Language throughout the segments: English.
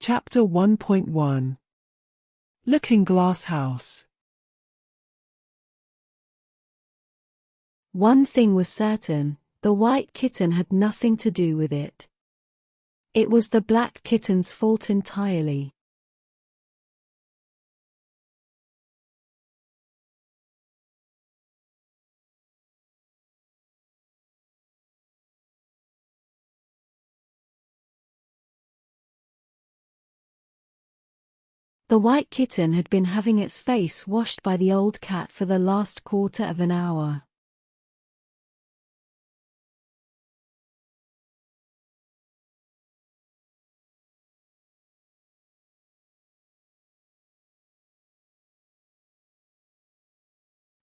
Chapter 1.1 Looking Glass House. One thing was certain, the white kitten had nothing to do with it. It was the black kitten's fault entirely. The white kitten had been having its face washed by the old cat for the last quarter of an hour.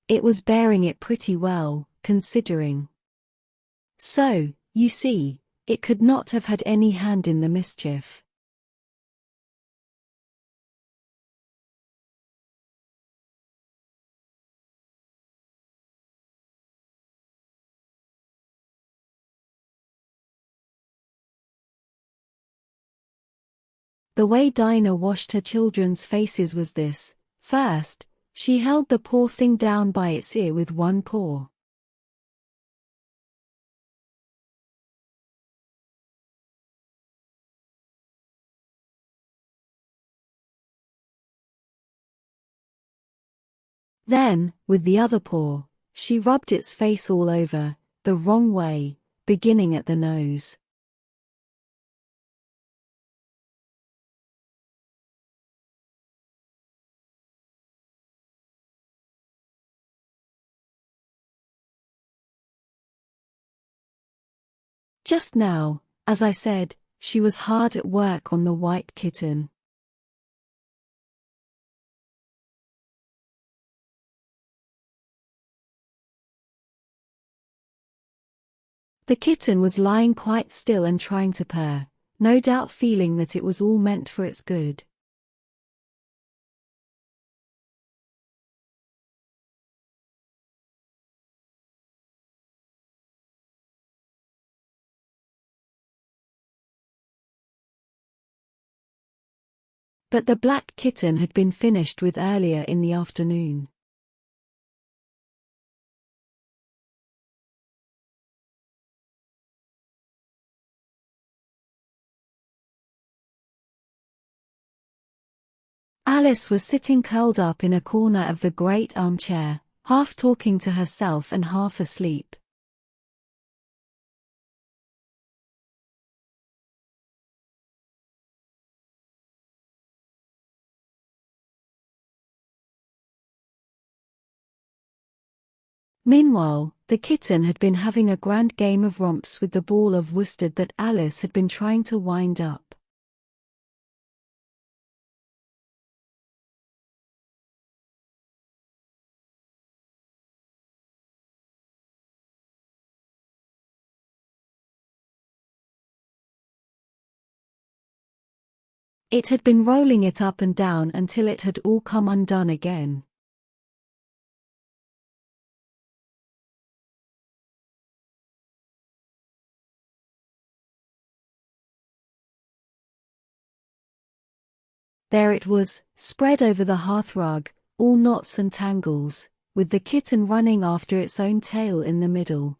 It was bearing it pretty well, considering. So, you see, it could not have had any hand in the mischief. The way Dinah washed her children's faces was this: first, she held the poor thing down by its ear with one paw. Then, with the other paw, she rubbed its face all over, the wrong way, beginning at the nose. Just now, as I said, she was hard at work on the white kitten. The kitten was lying quite still and trying to purr, no doubt feeling that it was all meant for its good. But the black kitten had been finished with earlier in the afternoon. Alice was sitting curled up in a corner of the great armchair, half talking to herself and half asleep. Meanwhile, the kitten had been having a grand game of romps with the ball of worsted that Alice had been trying to wind up. It had been rolling it up and down until it had all come undone again. There it was, spread over the hearthrug, all knots and tangles, with the kitten running after its own tail in the middle.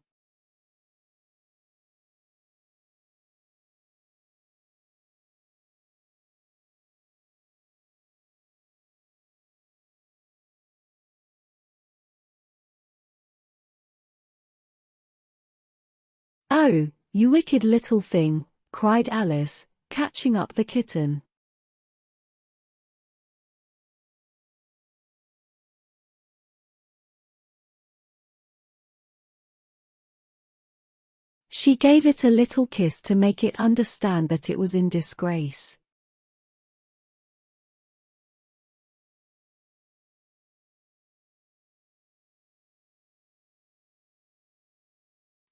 "Oh, you wicked little thing," cried Alice, catching up the kitten. She gave it a little kiss to make it understand that it was in disgrace.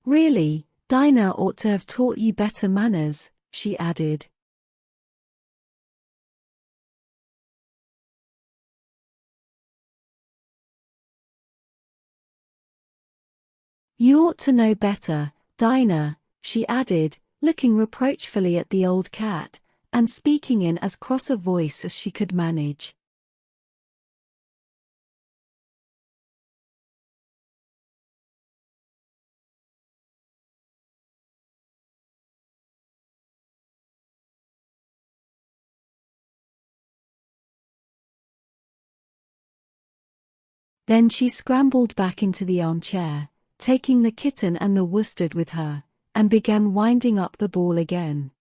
"Really, Dinah ought to have taught you better manners," she added. "You ought to know better, Dinah," she added, looking reproachfully at the old cat, and speaking in as cross a voice as she could manage. Then she scrambled back into the armchair, taking the kitten and the worsted with her, and began winding up the ball again.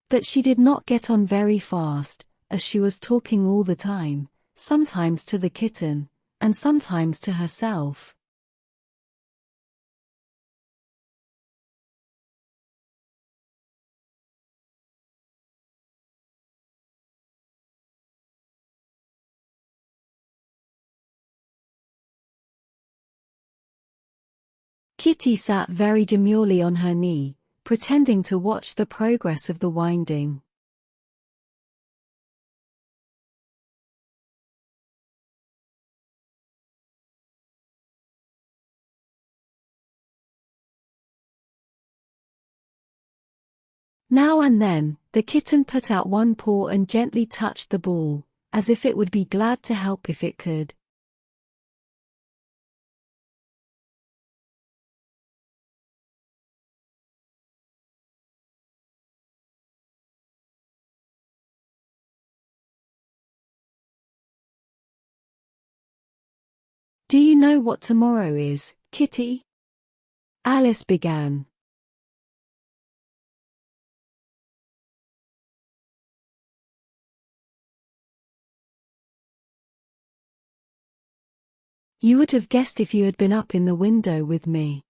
But she did not get on very fast, as she was talking all the time, sometimes to the kitten, and sometimes to herself. Kitty sat very demurely on her knee, pretending to watch the progress of the winding. Now and then, the kitten put out one paw and gently touched the ball, as if it would be glad to help if it could. "Do you know what tomorrow is, Kitty?" Alice began. "You would have guessed if you had been up in the window with me.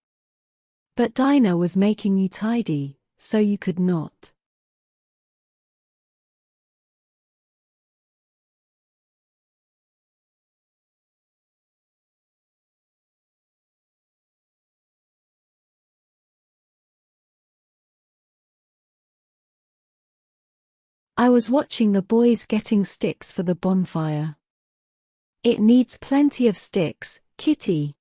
But Dinah was making you tidy, so you could not." "I was watching the boys getting sticks for the bonfire. It needs plenty of sticks, Kitty."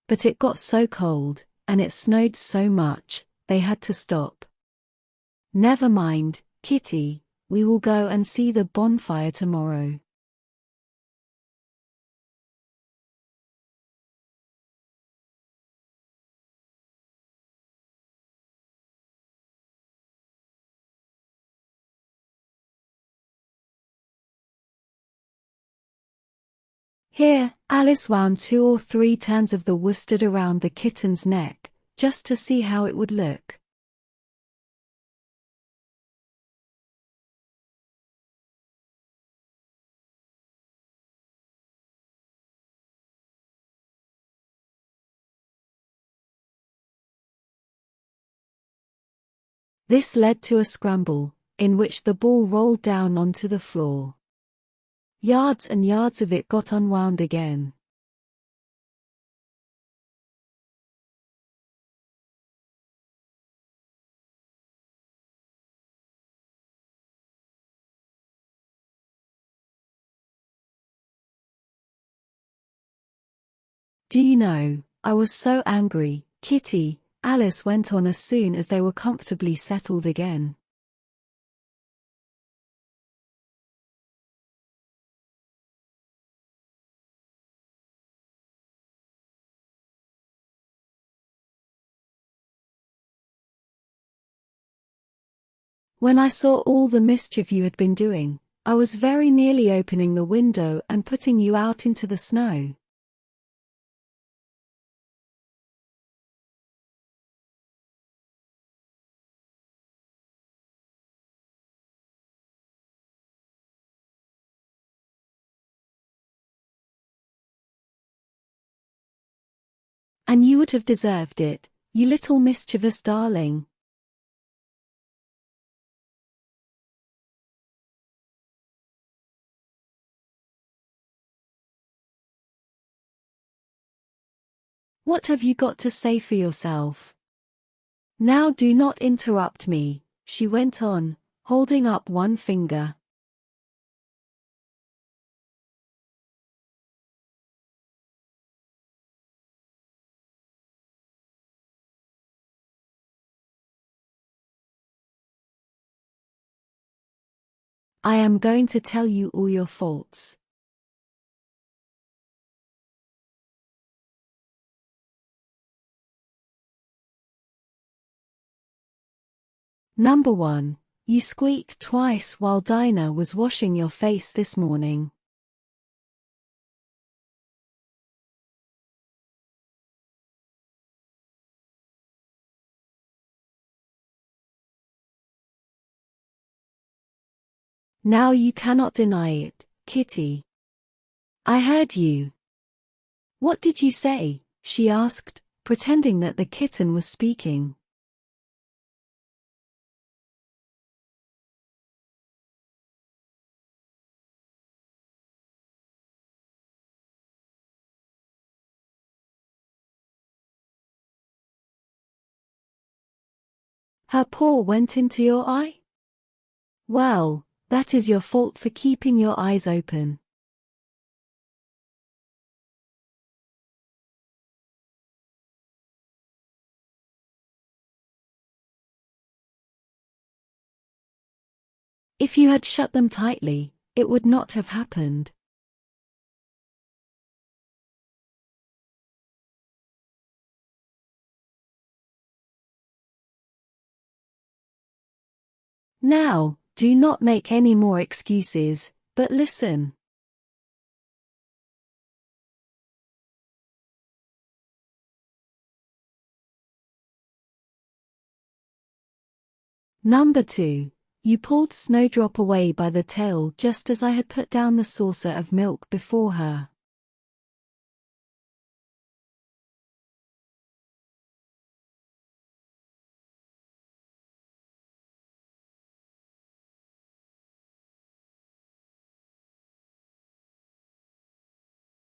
But it got so cold, and it snowed so much, they had to stop. "Never mind, Kitty, we will go and see the bonfire tomorrow." Here, Alice wound 2 or 3 turns of the worsted around the kitten's neck, just to see how it would look. This led to a scramble, in which the ball rolled down onto the floor. Yards and yards of it got unwound again. "Do you know, I was so angry, Kitty," Alice went on as soon as they were comfortably settled again. "When I saw all the mischief you had been doing, I was very nearly opening the window and putting you out into the snow." "And you would have deserved it, you little mischievous darling." What have you got to say for yourself? Now do not interrupt me, she went on, holding up one finger. I am going to tell you all your faults. Number 1. You squeaked twice while Dinah was washing your face this morning. Now you cannot deny it, Kitty. I heard you. What did you say? She asked, pretending that the kitten was speaking. Her paw went into your eye? Well, that is your fault for keeping your eyes open. If you had shut them tightly, it would not have happened. Now, do not make any more excuses, but listen. Number 2. You pulled Snowdrop away by the tail just as I had put down the saucer of milk before her.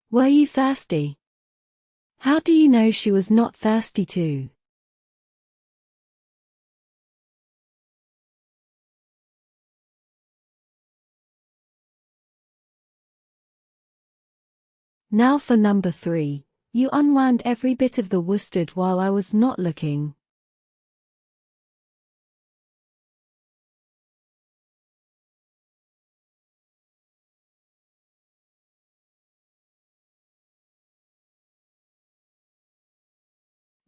Were you thirsty? How do you know she was not thirsty too? Now for number 3. You unwound every bit of the worsted while I was not looking.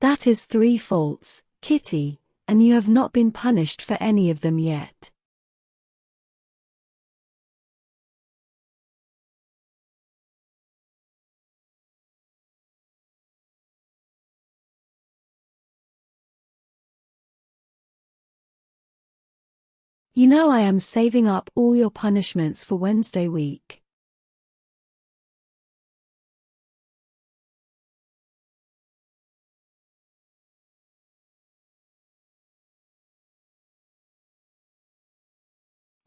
That is 3 faults, Kitty, and you have not been punished for any of them yet. You know I am saving up all your punishments for Wednesday week.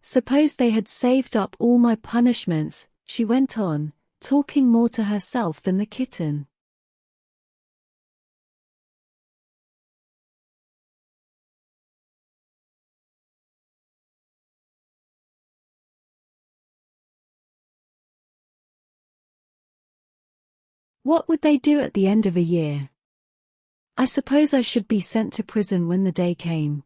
Suppose they had saved up all my punishments, she went on, talking more to herself than the kitten. What would they do at the end of a year? I suppose I should be sent to prison when the day came.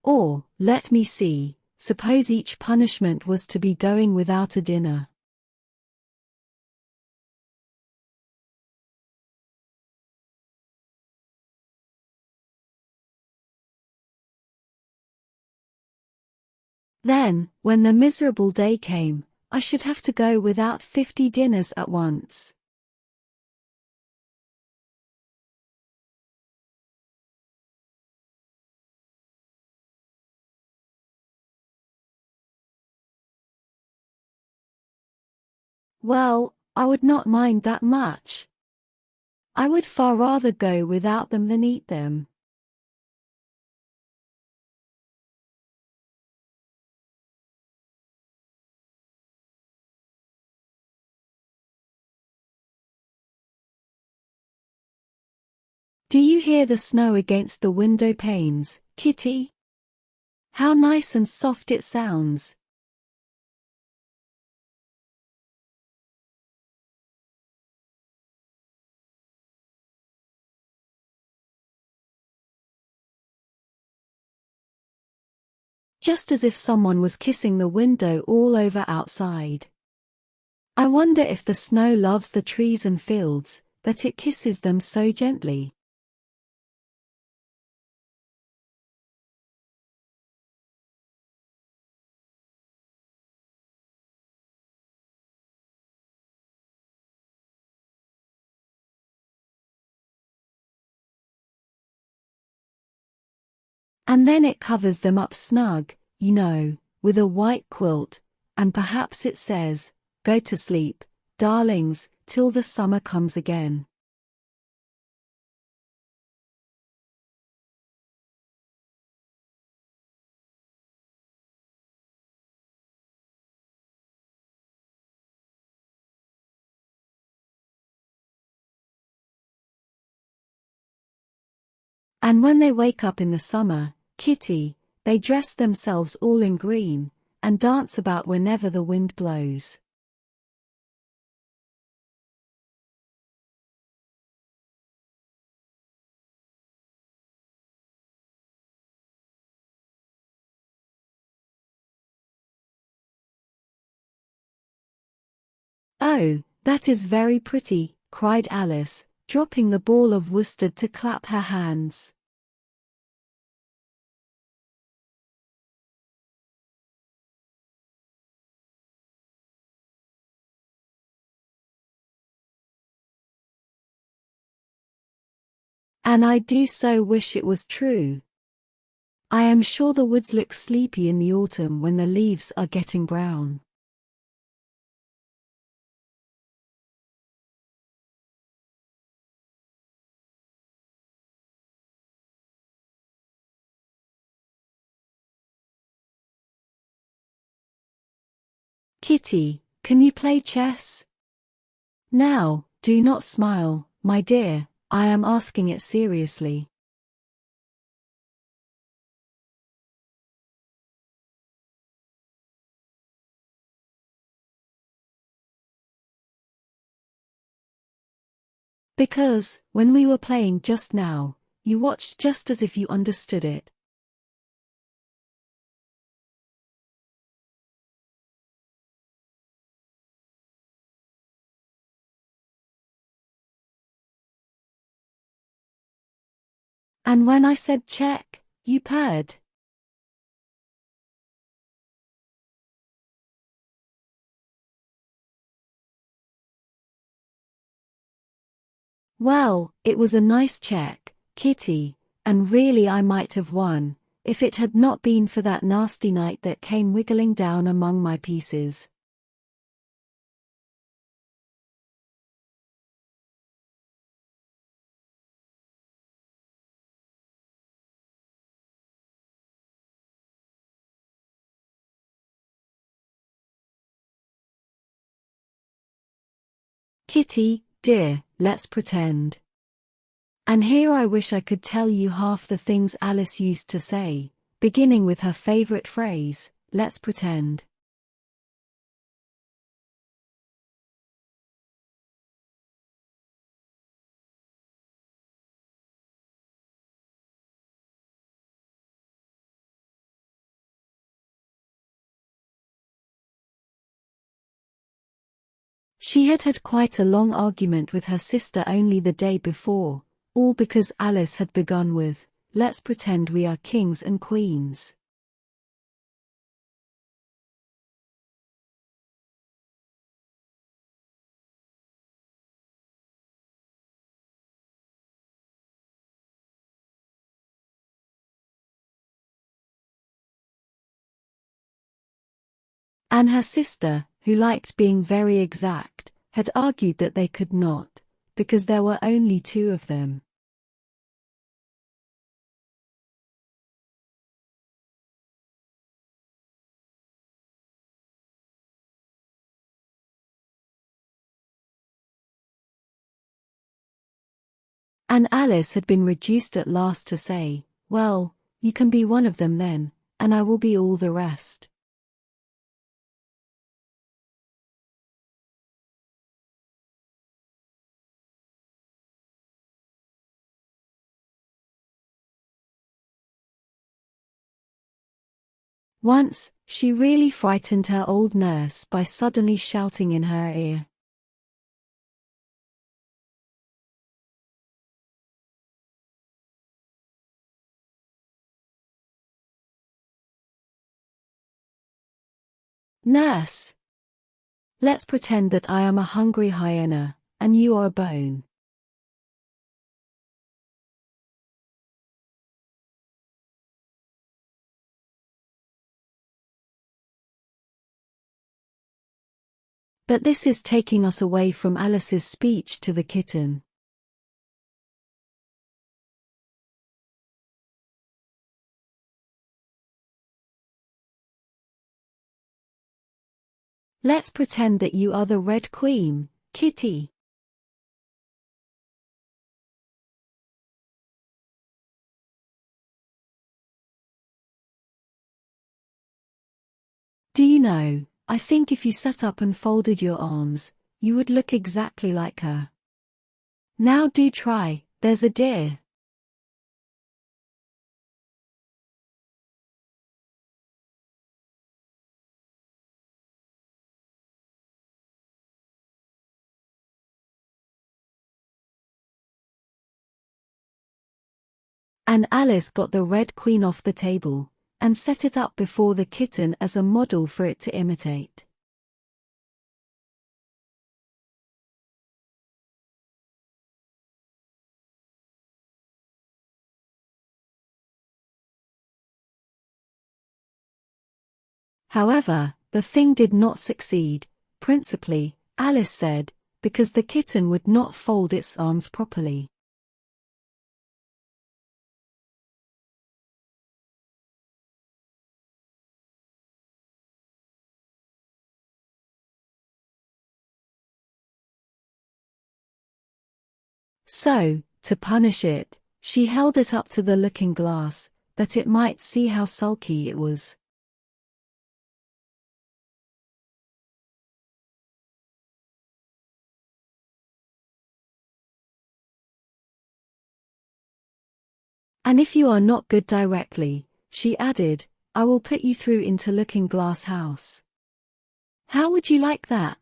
Or, let me see, suppose each punishment was to be going without a dinner. Then, when the miserable day came, I should have to go without 50 dinners at once. Well, I would not mind that much. I would far rather go without them than eat them. Do you hear the snow against the window panes, Kitty? How nice and soft it sounds. Just as if someone was kissing the window all over outside. I wonder if the snow loves the trees and fields, that it kisses them so gently. And then it covers them up snug, you know, with a white quilt, and perhaps it says, "Go to sleep, darlings, till the summer comes again." And when they wake up in the summer, Kitty, they dress themselves all in green, and dance about whenever the wind blows. "Oh, that is very pretty," cried Alice, dropping the ball of worsted to clap her hands. "And I do so wish it was true. I am sure the woods look sleepy in the autumn when the leaves are getting brown." "Kitty, can you play chess?" "Now, do not smile, my dear, I am asking it seriously." "Because, when we were playing just now, you watched just as if you understood it." "And when I said check, you purred." "Well, it was a nice check, Kitty, and really I might have won, if it had not been for that nasty knight that came wiggling down among my pieces." "Kitty, dear, let's pretend." And here I wish I could tell you half the things Alice used to say, beginning with her favorite phrase, "Let's pretend." She had had quite a long argument with her sister only the day before, all because Alice had begun with, "Let's pretend we are kings and queens." And her sister, who liked being very exact, had argued that they could not, because there were only two of them. And Alice had been reduced at last to say, "Well, you can be one of them then, and I will be all the rest." Once, she really frightened her old nurse by suddenly shouting in her ear, "Nurse! Let's pretend that I am a hungry hyena, and you are a bone." But this is taking us away from Alice's speech to the kitten. Let's pretend that you are the Red Queen, Kitty. Do you know, I think if you sat up and folded your arms, you would look exactly like her. Now do try, there's a dear. And Alice got the Red Queen off the table, and set it up before the kitten as a model for it to imitate. However, the thing did not succeed, principally, Alice said, because the kitten would not fold its arms properly. So, to punish it, she held it up to the looking glass, that it might see how sulky it was. And if you are not good directly, she added, I will put you through into Looking Glass House. How would you like that?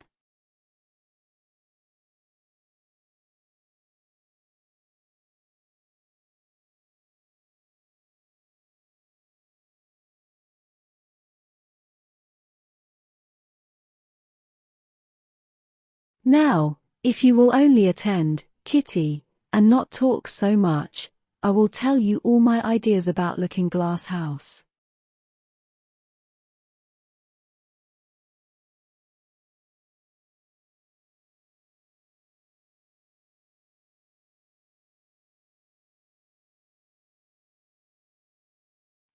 Now, if you will only attend, Kitty, and not talk so much, I will tell you all my ideas about Looking Glass House.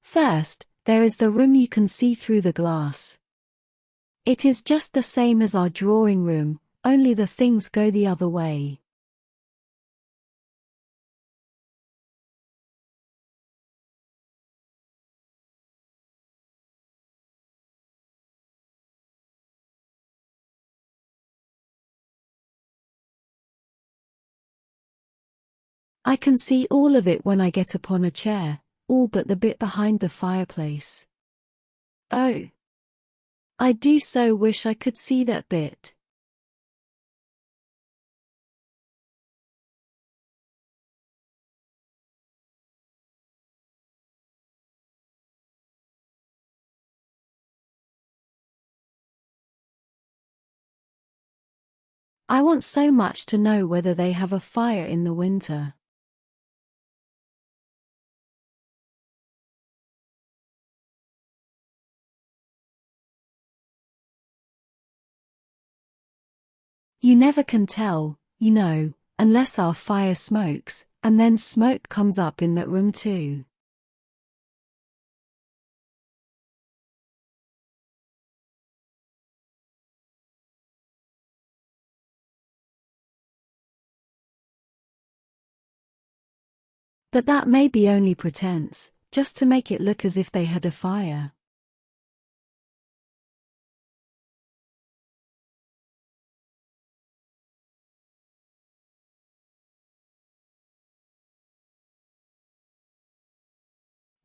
First, there is the room you can see through the glass. It is just the same as our drawing room, only the things go the other way. I can see all of it when I get upon a chair, all but the bit behind the fireplace. Oh! I do so wish I could see that bit. I want so much to know whether they have a fire in the winter. You never can tell, you know, unless our fire smokes, and then smoke comes up in that room too. But that may be only pretense, just to make it look as if they had a fire.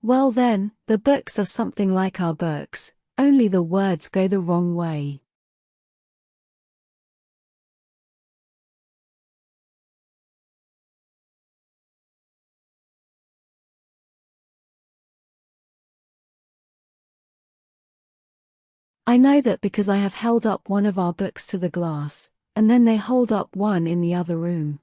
Well then, the books are something like our books, only the words go the wrong way. I know that because I have held up one of our books to the glass, and then they hold up one in the other room.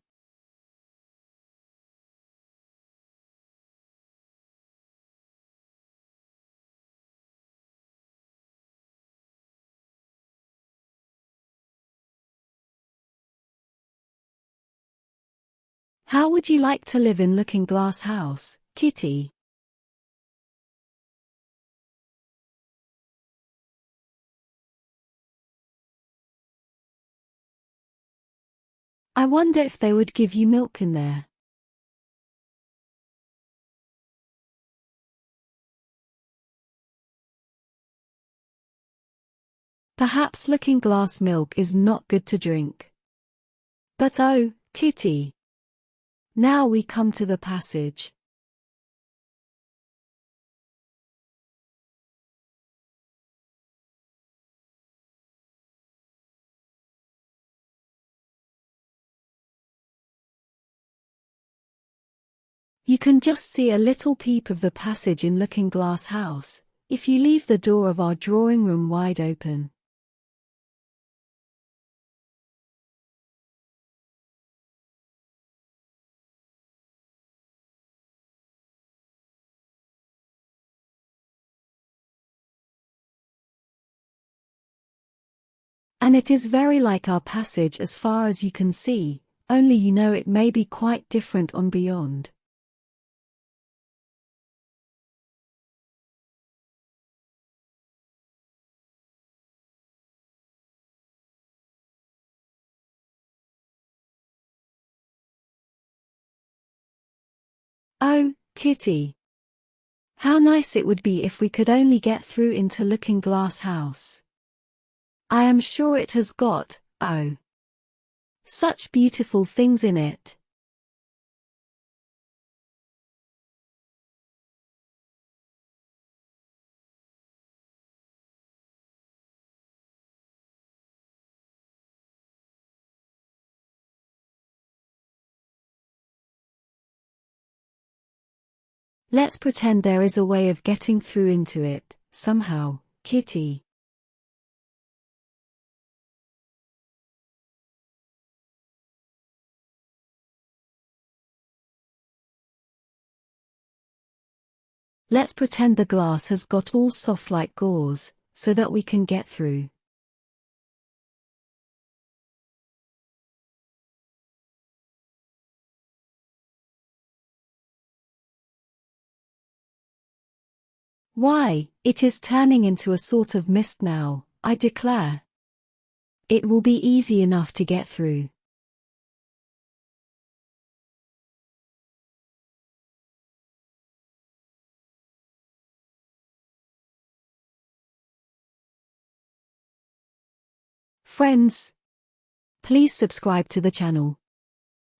How would you like to live in Looking Glass House, Kitty? I wonder if they would give you milk in there. Perhaps Looking Glass milk is not good to drink. But oh, Kitty! Now we come to the passage. You can just see a little peep of the passage in Looking Glass House, if you leave the door of our drawing room wide open. And it is very like our passage as far as you can see, only you know it may be quite different on beyond. Oh, Kitty! How nice it would be if we could only get through into Looking Glass House. I am sure it has got, oh, such beautiful things in it. Let's pretend there is a way of getting through into it, somehow, Kitty. Let's pretend the glass has got all soft like gauze, so that we can get through. Why, it is turning into a sort of mist now, I declare. It will be easy enough to get through. Friends, please subscribe to the channel.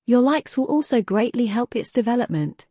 Your likes will also greatly help its development.